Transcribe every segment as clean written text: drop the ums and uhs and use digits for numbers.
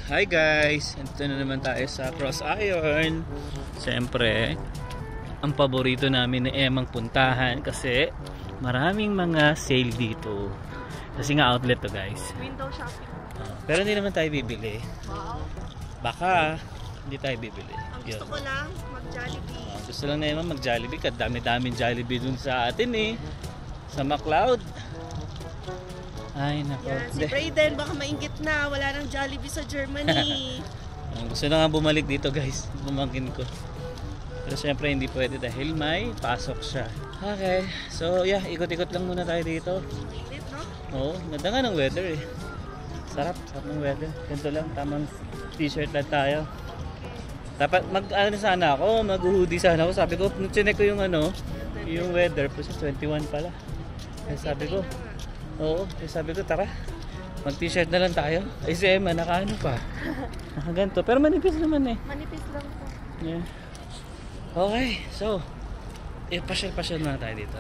Hi guys! Ito na naman tayo sa Cross Iron. Siyempre, ang paborito namin ni Emang puntahan kasi maraming mga sale dito. Kasi nga outlet to guys. Window shopping. Pero hindi naman tayo bibili. Wow. Baka hindi tayo bibili. Ang gusto ko lang, mag-Jollibee. Gusto lang na Emang mag-Jollibee. Kadami-daming Jollibee dun sa atin eh. Sa McLeod. Ay nako. Yan, si Brayden baka mainggit na. Wala nang Jollibee sa Germany. Gusto na nga bumalik dito guys. Pumangkin ko. Pero syempre hindi pwede dahil may pasok siya. Okay. So yeah, ikot-ikot lang muna tayo dito. Mainit, no? Oo, ganda nga ng weather eh. Sarap ng weather. Ganito lang, tamang t-shirt lang tayo. Dapat mag-ano sana ako, mag-hoodie sana ako. Sabi ko, chinek ko yung yung weather. Plus 21 pala. Kaya sabi ko, sabi ko, tara, mag-t-shirt na lang tayo. Ay si Emma, naka-ano pa. Naka-ganto. Pero manipis naman eh. Manipis lang po. Yeah. Okay, so, pasyal-pasyal na tayo dito.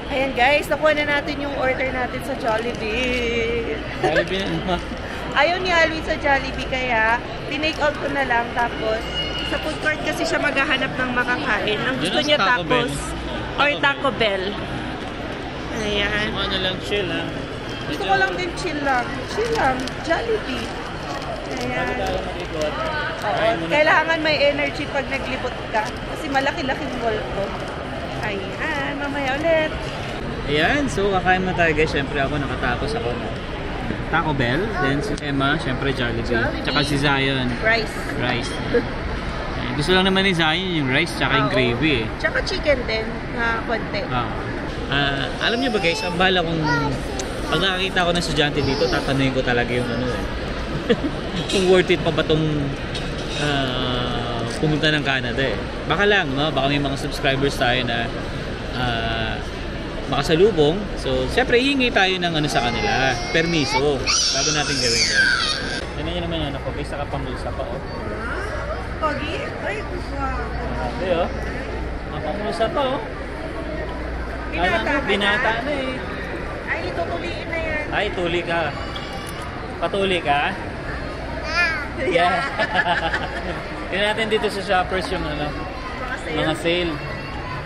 Ayan guys, nakuha na natin yung order natin sa Jollibee. Jollibee na naman. Ayaw ni Alvin sa Jollibee kaya tinake out ko na lang tapos sa food court kasi siya maghahanap ng makakain. Ang gusto niya tacos or Taco Bell. Ayan. Ano lang, chill lang. Gusto ko lang din chill lang. Chill lang. Jollibee. Ayan. Oo, kailangan may energy pag naglibot ka. Kasi malaki-laking wall ko. Ayan, mamaya ulit. Ayan, so kakain na tayo guys. Siyempre ako nakatapos ako na Taco Bell. Then si Emma, siyempre Jollibee. Tsaka si Zion. Rice. Ayan, gusto lang naman ni Zion yung rice tsaka yung gravy eh. Tsaka chicken din na konti. Alam niyo ba guys, ang bala kong pag nakakita ko ng estudyante dito, tatanungin ko talaga yung kung worth it pa ba itong pumunta ng Canada eh. Baka lang, no? Baka may mga subscribers tayo na makasalubong. So, syempre, hihingi tayo ng sa kanila. Permiso. Bago natin gawin yun. Yan nyo naman yan. Ako, guys, nakapangulsa pa, oh. Pogi? Ay, wow. Okay, oh. Nakapangulsa pa, oh. Binata na eh. Ay, tutuliin na yan. Ay, tuli ka. Patuli ka? Yeah. Tingnan natin dito sa Shoppers yung mga sale.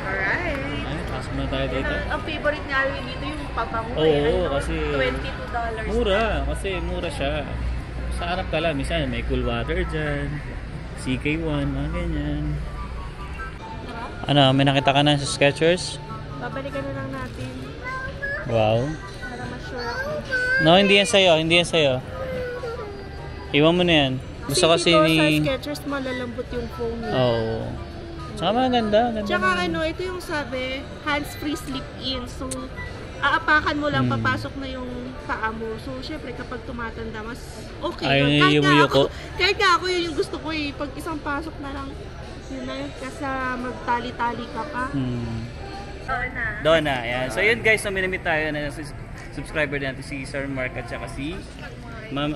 Alright. Ay, pasok na tayo dito. Ang favorite ni Alvin dito yung pabango. Oo, kasi $22. mura. Kasi mura siya. Sa harap ka lang. Minsan may cool water dyan. CK1, mga ganyan. Ano, may nakita ka na sa Skechers? Babalikan na lang natin. Wow. Para ma-sure ako. No, hindi yan sa'yo. Hindi yan sa'yo. Iwan mo na yan. Gusto kasi ni... sa Skechers malalambot yung foam niya. Oo. Tsaka maganda. Tsaka ito yung sabi, hands-free slip-in. So, aapakan mo lang, papasok na yung paa mo. So, syempre, kapag tumatanda, mas okay. Ay, Kahit nga ako yun yung gusto ko eh. Pag isang pasok na lang, yun na yun. Kasi magtali-tali ka pa. Donna, yan. So yun guys, so minimit tayo na subscriber natin si Sir Mark at saka si Ma'am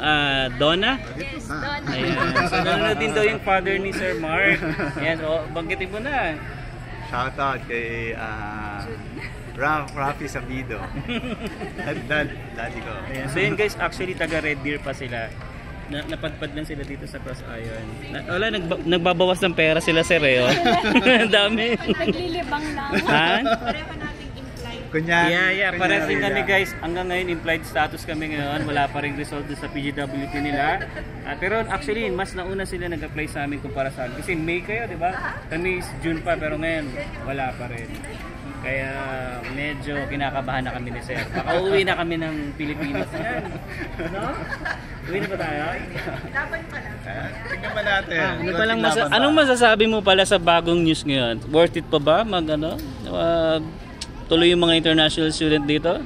Donna. Yes, Donna. Ayan. So nanonood din daw yung father ni Sir Mark. Ayan, so banggitin mo na. Shoutout kay Rafi Sabido. Daddy ko. Ayan. So yun guys, actually taga Red Deer pa sila. Napadpad lang sila dito sa Cross Iron. Nagbabawas ng pera sila sir eh. Ang dami. Naglilibang lang. Ha? Pareho nating implied. Kunyari. Yeah. Pares din kami guys. Hanggang ngayon implied status kami ngayon. Wala pa rin result sa PGWT nila. Pero actually, mas nauna sila nag-apply sa amin kumpara sa amin. Kasi May kayo, di ba? Kami June pa pero ngayon wala pa rin. Kaya medyo kinakabahan na kami ni Sir. Baka uwi na kami ng Pilipinas. Yan. No? Uwi na ba tayo? Dapat pa lang. Tingnan ba natin? Anong masasabi mo pala sa bagong news ngayon? Worth it pa ba tuloy yung mga international student dito?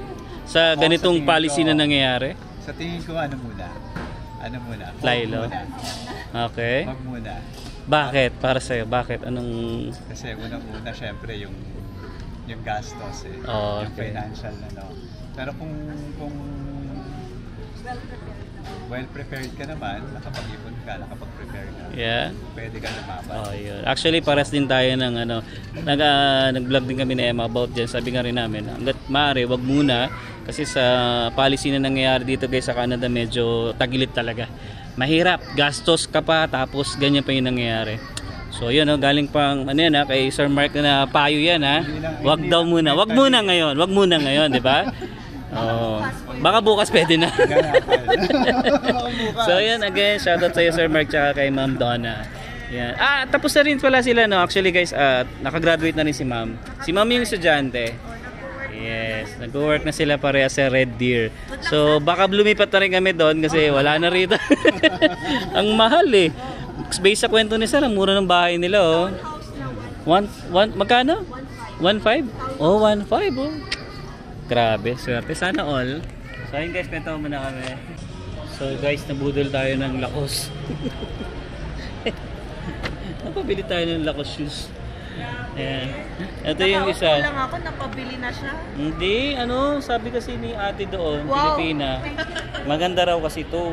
Sa ganitong policy na nangyayari? Sa tingin ko, ano muna? Fly low. Okay. Wag muna. Bakit? Para sa'yo, bakit? Anong... Kasi unang-una, syempre, yung gastos eh. Oh, yung okay. financial Pero kung well prepared ka naman, nakapag-ipon ka, nakapag-prepare ka. Yeah. Pwede ka lumaban. Oh, yun. Actually, pares din tayo ng nag-vlog din kami ni Emma about dyan. Sabi nga rin namin, hanggat maaari, wag muna Kasi sa policy na nangyayari dito guys sa Canada, medyo tagilid talaga. Mahirap, gastos ka pa, tapos ganyan pa yung nangyayari. So yun, galing pang ano yan, kay Sir Mark na payo yan ha. Wag daw muna, wag muna ngayon, di ba? Oh, baka bukas pwede na. So yan, again, shoutout sa iyo Sir Mark tsaka kay Ma'am Donna. Yan. Tapos na rin pala sila, no? Actually guys, nakagraduate na rin si Ma'am. Si Ma'am yung estudyante. Yes, nag-work na sila pareha sa Red Deer. So baka lumipat na rin kami doon kasi wala na rito. Ang mahal eh. Based sa kwento ni Sir, ang mura ng bahay nila oh. Magkano? 1.5? Oh, 1.5 oh. Grabe, swerte. Sana all. So ayun guys, kwento muna kami. So guys, nabudol tayo ng Lacoste. Napabili tayo ng Lacoste shoes. Ayan. Ito yung isa. Nakaupo lang ako, napabili na siya. Hindi, sabi kasi ni ate doon, Wow. Pilipina. Maganda raw kasi ito.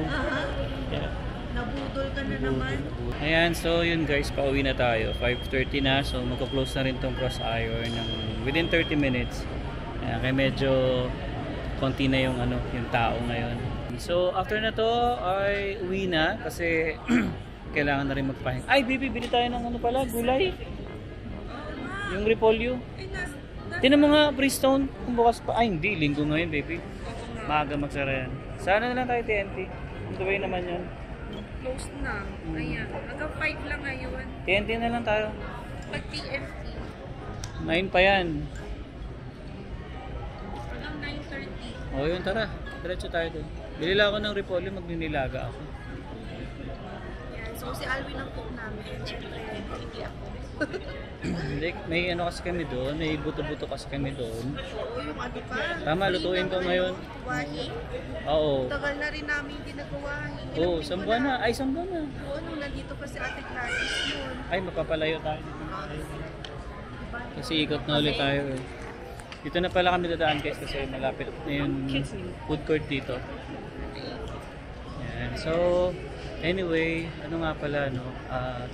Yeah. Nabudol ka na naman. Ayan, so yun guys, pauwi na tayo. 5:30 na, so magka-close na rin tong cross iron ng within 30 minutes. Ayan, kaya medyo konti na yung yung tao ngayon. So after na to ay uwi na kasi kailangan na rin magpahinga. Ay, baby, bili tayo ng gulay. Yung repolyo. Tinan mo nga, Bristone, kung bukas pa. Ay, hindi, linggo ngayon, baby. Maaga magsara yan. Sana na lang tayo TNT. Ang gawin naman yun. Close na. Ayan. Hanggang 5 lang ngayon. TNT na lang tayo. Pag TFT. 9 pa yan. Hanggang 9:30. O yun, tara. Diretso tayo doon. Bili lang ako ng repolyo, magninilaga ako. Yan. So si Alwin ang cook namin. Siyempre, hindi ako. Hindi, may kasi kami doon. May buto-buto kasi kami doon. Oo, yung pa. Tama, lutuin ko ngayon. Wahi. Oo. Tagal na rin namin ginagawa. Oo, sambuan na. Ay, sambuan na. Oo, nung nandito pa si Ate Gladys yun. Ay, mapapalayo tayo. Kasi ikot na ulit tayo eh. Dito na pala kami dadaan guys kasi malapit na yung food court dito. Yan. So, anyway, ano nga pala,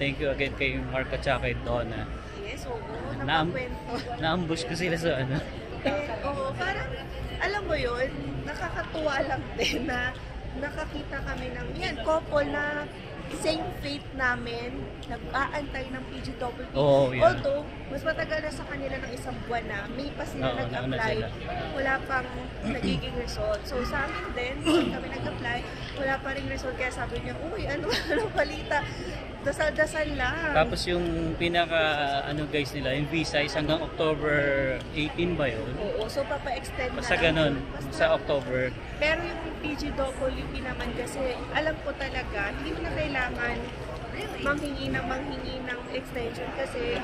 thank you again kay Mark at saka kay Donna. Yes, oo. Napakwento. Na-ambush ko sila sa Oo, parang, alam mo yun, nakakatuwa lang din na nakakita kami ng, couple na same faith namin, nag-aantay ng PGWP. Oo, yeah. Although, mas matagal na sa kanila ng isang buwan na, may pa sila Oo, nauna nag-apply, sila. wala pang nagiging result. So sa amin din, kami nag-apply, wala pa rin result. Kaya sabi niya, uy, anong balita? Dasal-dasal lang. Tapos yung pinaka guys nila, yung visa is hanggang October 18 ba yun? Oo, so papa-extend Basta na lang. ganun, sa October. Pero yung PGWP naman kasi, alam ko talaga, hindi mo na kailangan manghingi ng extension kasi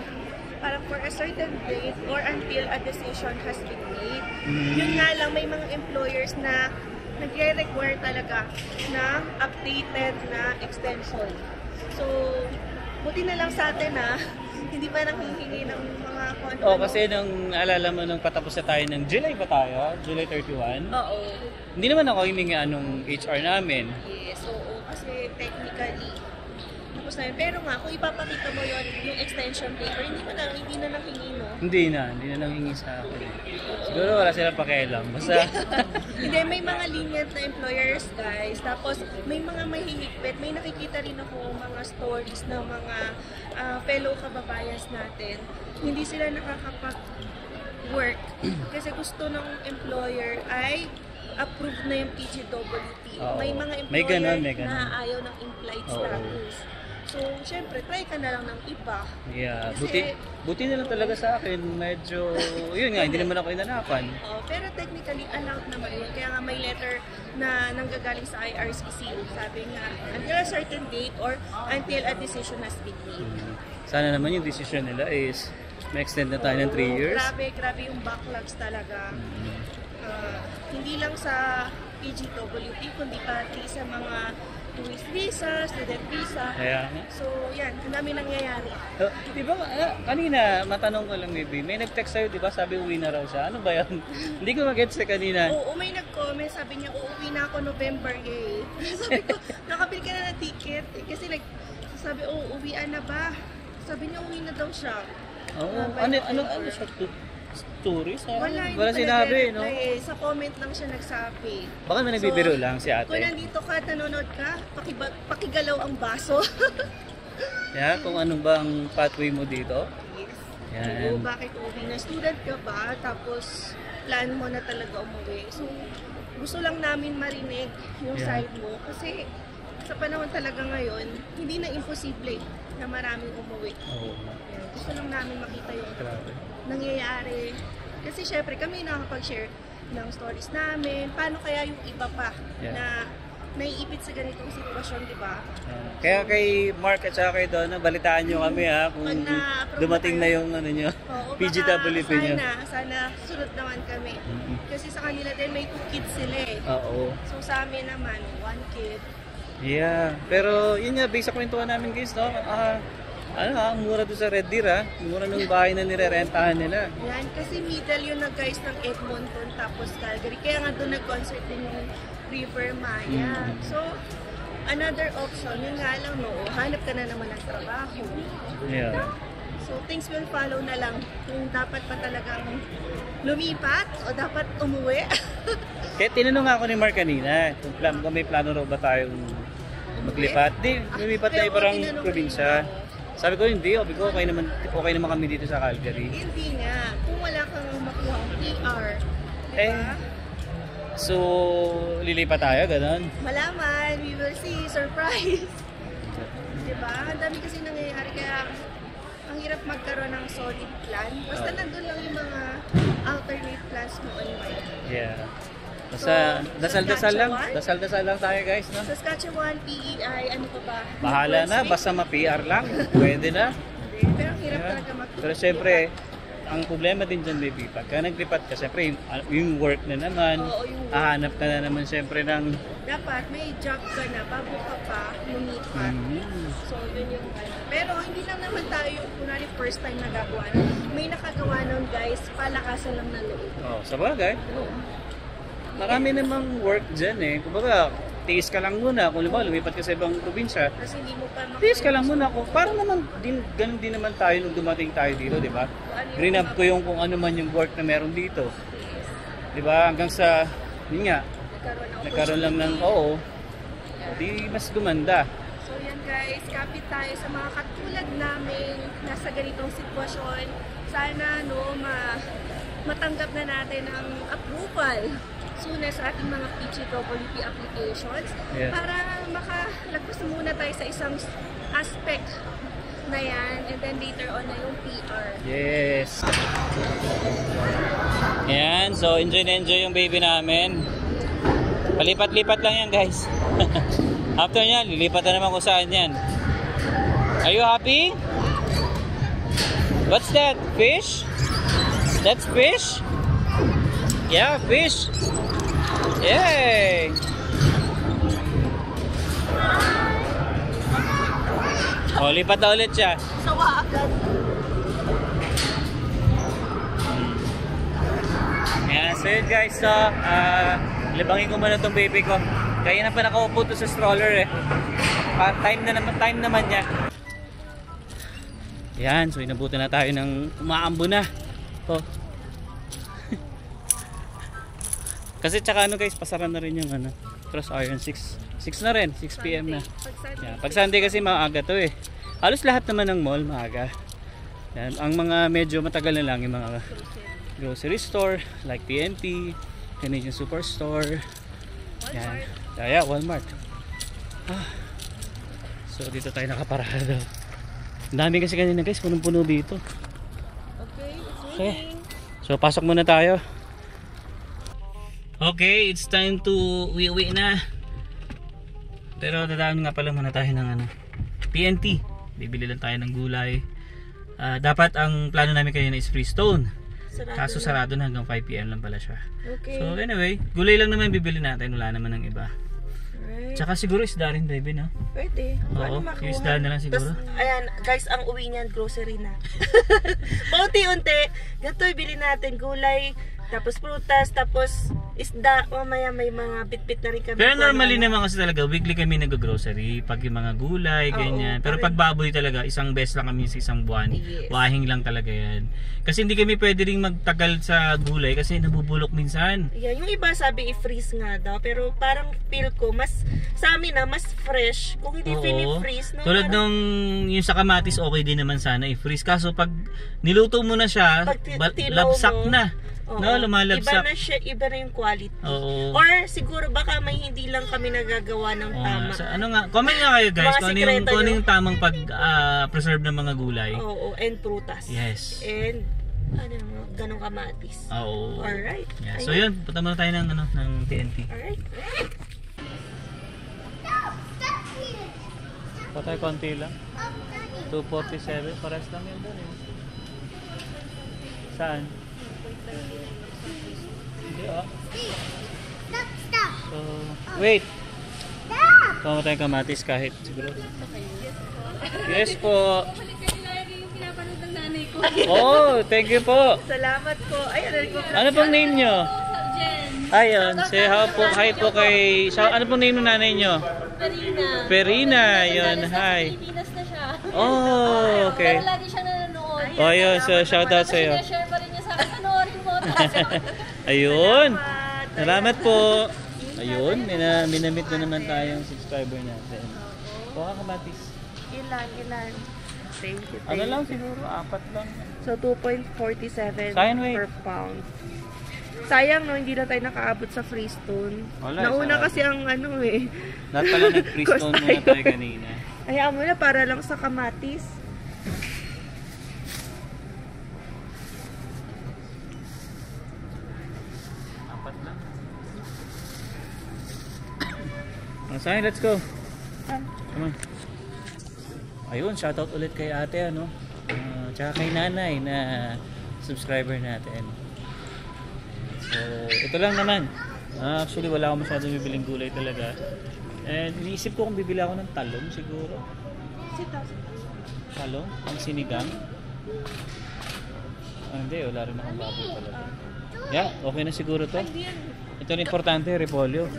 parang for a certain date or until a decision has been made. Yun nga lang, may mga employers na nagre-require talaga ng updated na extension. So, buti na lang sa atin hindi pa nanghihingi ng mga kung ano. Kasi nung alala mo nung patapos na tayo ng July ba tayo? July 31? Oo. Hindi naman ako hiningi anong HR namin. Yes, oo. Kasi technically, tapos na yun. Pero nga, kung ipapakita mo yun, yung extension paper, hindi na nanghingi, no? Hindi na nanghingi sa akin. Siguro wala silang pakialam. Basta, Hindi, may mga lenient na employers, guys. Tapos, may mga mahihigpit. May nakikita rin ako mga stories ng mga fellow kababayas natin. Hindi sila nakakapag-work kasi gusto ng employer ay approve na yung PGWP. Oo. May mga May employer ganun. na ayaw ng implied Oo. status. So, syempre, try ka na lang ng iba. yeah, Kasi- buti na lang talaga sa akin. Medyo, yun nga, hindi naman ako inanapan. Pero technically, allowed naman yun. Kaya nga may letter na nanggagaling sa IRCC. Sabi nga, until a certain date or until a decision has been made. Sana naman yung decision nila is ma-extend na tayo ng 3 years. Grabe yung backlogs talaga. Hindi lang sa PGWP, kundi pati sa mga tourist visa, student visa. Kaya nga. So, yan. Ang dami nangyayari. Di ba, kanina, matanong ko lang maybe, may nag-text sa'yo, di ba? Sabi uwi na raw siya. Ano ba yan? Hindi ko mag-gets kanina. Oo, may nag-comment. Sabi niya, uuwi na ako November, yay. Sabi ko, nakabili ka na ng ticket. Kasi sabi, uwian na ba? Sabi niya, uwi na daw siya. Oo, ano siya to? Tourist? Wala, Wala hindi sinabi, pala no? eh. Sa comment lang siya nagsabi. Baka may nagbibiro lang si Kung ate. nandito ka, nanonood ka, pakigalaw ang baso. Yeah, kung ano ba ang pathway mo dito. Yes. Yan. Oo, bakit uwi na? Student ka ba? Tapos plan mo na talaga umuwi. So, gusto lang namin marinig yung Yeah. side mo. Kasi sa panahon talaga ngayon, hindi na imposible na maraming umuwi. Oo. Yan. Gusto lang namin makita yung Grabe. nangyayari. Kasi syempre kami nakakapag-share ng stories namin. Paano kaya yung iba pa Yeah. na naiipit sa ganitong sitwasyon, di ba? Kaya kay Mark at saka kay Donna, balitaan nyo kami ha kung Pag na-approve dumating na tayo. yung ano nyo, Oo, PGWP baka nyo. sana sunod naman kami. Mhm. Kasi sa kanila din may 2 kids sila eh. Oo. So sa amin naman, 1 kid. Yeah. Pero yun nga, based sa kwentuhan namin guys, no? Ang mura doon sa Red Deer ha. Mura ng bahay na nirerentahan nila. Yan, kasi middle yun na guys ng Edmonton tapos Calgary. Kaya nga doon nag-concert din yung River Maya. So, another option, yun nga lang no, hanap ka na naman ng trabaho. Yeah. So, things will follow na lang kung dapat pa talagang lumipat o dapat umuwi. Kaya tinanong ako ni Mark kanina, kung may plano raw ba tayong maglipat. Di, lumipat na Pero ibarang tinanong probinsya. Sabi ko hindi, sabi ko okay naman kami dito sa Calgary. Hindi nga. Kung wala kang makuha ang PR, di Eh, ba? So, lilipat tayo, ganun. Malaman, we will see. Surprise! Di ba? Ang dami kasi nangyayari. Kaya, ang hirap magkaroon ng solid plan. Basta nandun lang yung mga alternate plans mo on mind. Yeah. Basta, So, dasal-dasal lang. Saskatchewan? Dasal-dasal lang tayo guys, no? Saskatchewan, PEI, ano pa ba? Bahala na, Brunswick? basta ma-PR lang. Pwede na. Hindi, pero ang hirap Yeah. talaga Pero syempre, ang problema din dyan, baby, pagka naglipat ka, syempre, yung work na naman, Oo, yung work. hahanap ka na naman syempre ng... Dapat may job ka na bago ka pa lumipat. So, yun yung ano. Pero hindi lang naman tayo yung kunwari first time nagagawa. May nakagawa nun guys, palakasan lang ng loob. Oh, sa bagay, marami namang work dyan eh. Kumbaga, tiis ka lang muna. Kung lumipat ka sa ibang probinsya, Kasi hindi mo pa tiis ka lang muna. Para naman, ganun din naman tayo nung dumating tayo dito, di ba? Green up ko yung kung ano man yung work na meron dito. Di ba? Hanggang sa, yun nga, nagkaroon lang ng oo. Di mas gumanda. So yan guys, kapit tayo sa mga katulad namin nasa ganitong sitwasyon. Sana no, matanggap na natin ang approval soon sa ating mga PGWP applications. Yeah. Para makalagpas muna tayo sa isang aspect na yan and then later on na yung PR. Yes. Ayan, so enjoy na enjoy yung baby namin. Palipat-lipat lang yan guys. After nyan, lilipat na naman kung saan yan. Are you happy? What's that? Fish? That's fish? Yeah, fish. Yay! Oh, lipat na ulit siya. Sawa agad. Ayan, so yun guys, so, libangin ko muna itong baby ko. Kaya na pa nakaupo to sa stroller eh. Time naman niya. Yan, so inabutan na tayo ng umaambo na. Oh. Kasi tsaka ano guys, pasara na rin yung ano, Cross Iron 6 na rin, 6 PM na. Yan, pag Sunday kasi maaga to eh. Halos lahat naman ng mall maaga. Yan, ang mga medyo matagal na lang yung mga grocery store like TNT, Canadian Superstore. Yan. Yeah, Walmart. So dito tayo nakaparado. Ang dami kasi kanina guys, punong-puno dito. Okay, it's Okay. raining. So pasok muna tayo. Okay, it's time to uwi na. Pero dadaan nga pala muna tayo ng ano, PNT. Bibili lang tayo ng gulay. Dapat ang plano namin kanina is Freestone. Kaso sarado na hanggang 5 PM lang pala siya. Okay. So anyway, gulay lang naman bibili natin, wala naman ng iba. Alright. Tsaka siguro isda rin baby, no? Pwede. Oo, yung isda na lang siguro. Tas, ayan, guys, ang uwi niyan, grocery na. Paunti-unti, ganito ibili natin, gulay, tapos prutas, tapos isda, mamaya may mga bitbit na rin kami. Pero normally naman kasi talaga, weekly kami nag-grocery. Pag yung mga gulay, ganyan. Pero pag baboy talaga, isang beses lang kami sa isang buwan. Yes. Wahing lang talaga yan. Kasi hindi kami pwede ring magtagal sa gulay kasi nabubulok minsan. Yeah, yung iba sabi i-freeze nga daw. Pero parang feel ko, mas sa amin na, mas fresh. Kung hindi freeze no? Tulad nung yung sa kamatis, okay din naman sana i-freeze. Kaso pag niluto mo na siya, labsak mo na. Oo. No, lumalabsak. Iba na siya, iba na yung quality. Oo. Or siguro baka may hindi lang kami nagagawa ng tama. Ano nga, comment nga kayo guys kung ano yung tamang pag-preserve ng mga gulay. Oo, and prutas. Yes. And ganong kamatis. Oo. Alright. Yeah. So yun, punta muna tayo ng TNT. Alright. Pa tayo konti lang. 247, pares lang yun doon eh. Saan? Hindi So, wait! Tama tayong kamatis kahit siguro. Yes po! Oh, thank you po! Salamat po. Ano pong name nyo? Ayun, say hi po kay... Ano pong name ng nanay nyo? Perina. Yun, hi. Pilipinas na siya. Oh, okay. Pero lagi siya nanonood. Oh, yun. So, shoutout Kasi sa'yo. share pa rin niya sa akin. Panoorin mo. Ayun. Salamat po. Ayun, minamit na naman tayong subscriber natin. Kuha kamatis. Ilan. Thank you. Ano lang siguro, 4 lang. So, 2.47 Sayang, wait. per pound. Sayang no, hindi na tayo nakaabot sa Freestone. Wala, Nauna sarap. kasi ang Lahat pala nag-freestone muna tayo kanina. Hayaan mo na para lang sa kamatis. Apat lang. Sayang, let's go. Come on. Ayun, shoutout ulit kay ate, ano? Tsaka kay nanay na subscriber natin. So, ito lang naman. Actually, wala akong masyadong bibiling gulay talaga. And iniisip ko kung bibili ako ng talong siguro. Talong? Ang sinigang? Hindi, wala rin akong baboy talaga. Yeah, okay na siguro to. Ito ang importante, repolyo.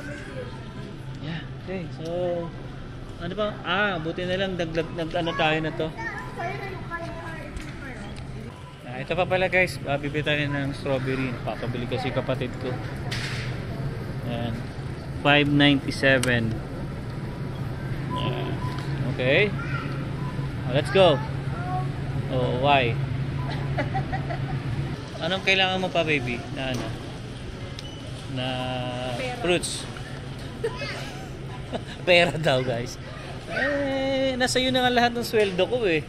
Yeah, okay. So, ano ba? Buti na lang nag-ano tayo na to. Ito pa pala guys, bibili tayo ng strawberry. Papabili kasi kapatid ko. Ayan. 5.97. Okay. Let's go. Oh, why? Anong kailangan mo pa, baby? Na ano? Na fruits. Pera daw, guys. Nasa iyo na nga lahat ng sweldo ko eh.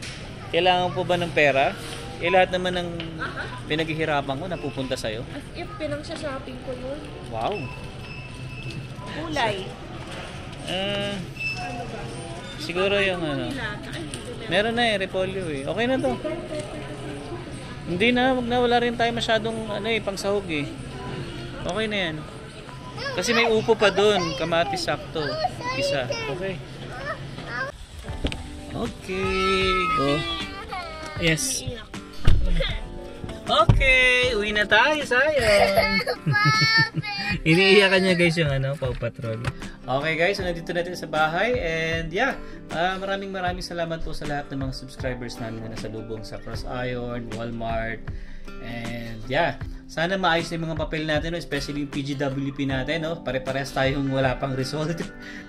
Kailangan po ba ng pera? Lahat naman ng pinaghihirapan ko napupunta sa'yo. As if pinang-shopping ko yun. Wow. Kulay. Siguro yung ano. Meron na eh, repolyo eh. Okay na to. Hindi na, wag na, wala rin tayo masyadong pangsahog eh. Okay na yan. Kasi may upo pa doon, kamatis sakto. Isa. Okay. Okay, go. Yes. Okay, uwi na tayo, sayang. Iniiyakan niya guys yung Paw Patrol. Okay guys, so nandito natin sa bahay and yeah, maraming salamat po sa lahat ng mga subscribers namin na nasa lubong sa Cross Iron, Walmart, and yeah, sana maayos na yung mga papel natin, especially yung PGWP natin, pare-parehas tayong wala pang result.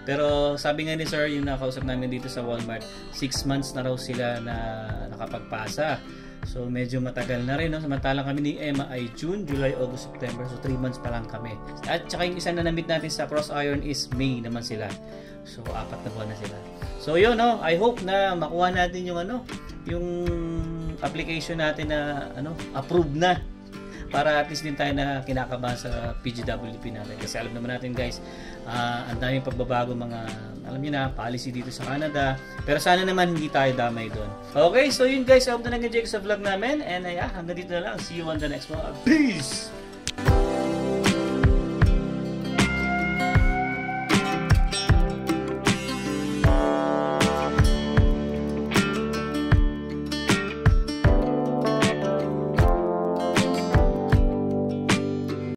Pero sabi nga ni sir, yung nakausap namin dito sa Walmart, 6 months na raw sila na nakapagpasa. So medyo matagal na rin, samantalang kami ni Emma ay June, July, August, September, so 3 months pa lang kami. At saka yung isa na na-meet natin sa Cross Iron is May naman sila. So 4 na buwan na sila. So yun, I hope na makuha natin yung yung application natin na approved na. Para at least din tayo na kinakabahan sa PGWP natin. Kasi alam naman natin guys, ang daming pagbabago alam niyo na, policy dito sa Canada. Pero sana naman hindi tayo damay doon. Okay, so yun guys, I hope na nag-enjoy sa vlog namin. And hanggang dito na lang. See you on the next one. Peace!